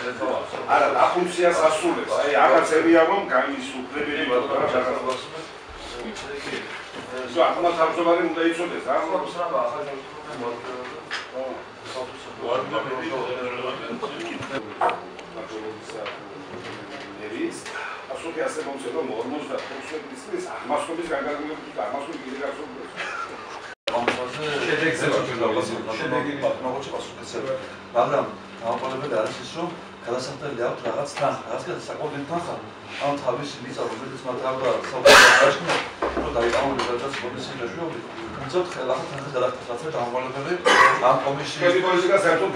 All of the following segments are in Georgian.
არა, დაფუნქციას ასრულებს. აი, აღაცებია რომ გაიმის უფლებები ვარ რაღაც. ზო, ახლა თავმჯდომარე უნდა იცოდეს, რა? ასოთი ასე მომცემ რომ 45 წლის აღმასრულის განკარგულებით აღმასრული კიდე გასულდეს. მაგრამ გამყოლებელი არის ის რომ გადასახდელი აქვს რაღაც საკუთარი თანხა ამ თავისი მიწა რომელიც მათ აღდა საუბარში რომ დაიწყოს რაღაც კომისიის მეშვეობით თუმცა ხელახლა თანხა გადახდას გამყოლებელი ამ კომისიის პოლიტიკა საერთოდ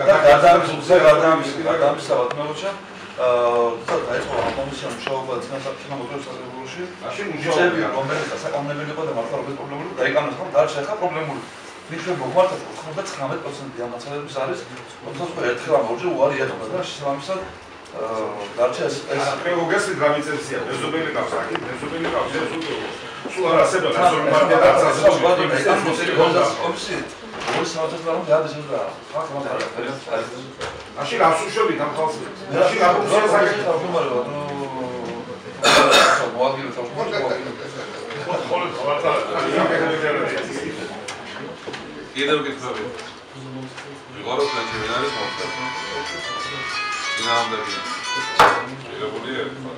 გადაამისავად მელოჩა დაიწყო ამ კომისიამ მუშაობა წინასწარ მოწვევის საზოგადოებაში მაშინ მუშაობია რომელიც საკანონმდებლო იყო და მართლა როგორც პრობლემური დაიკანონეს ხომ და შეეხა პრობლემური მიშენ მოგმართა 99% ამაცალების არის თუმცა ერთხელ ამორჯე უარი ეთქვა და შესაბამისად დარჩა ეს პროგრესი გამიწევსია მეზობელი გავს აქ მეზობელი გავს სულ არ არსებობს ნაციონალური პარტია და კომისია ორი საათის რომ გადაშევდა ხალხ მაშინ ასუშვებით ამ ხალხს მაშინ აკომისია საკითხი კიდევ გიხსოვთ. ვიღარო ფლანჩები არის მოხდა. ძინავდები. შეიძლება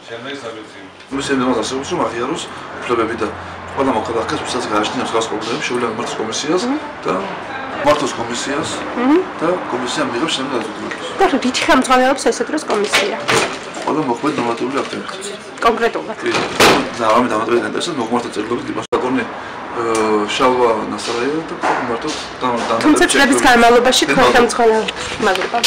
შემდეგი საბჭოთი. მისცემდა მას ასე რომ აღიაროს უფლებები და ყველა მოქალაქეს ვისაც გააჩნიათ ხალხის პრობლემები შეუძლია მართოს კომისიას და მართოს კომისიას და კომისია მიიღებს შემდეგ დაწესებულებას. და რითი ხელმძღვანელობს ესეთ დროს კომისია? ყველა მოქმედ ნორმატიული აქტებით. კონკრეტულად. და ამით დამატებით ინტერესად მოხმართა წერილობით იმასაკონი შალვა ნასარაია და მარტო თუმცა წლების განმავლობაში თქვენ ხელმძღვანელობთ. მადლობა.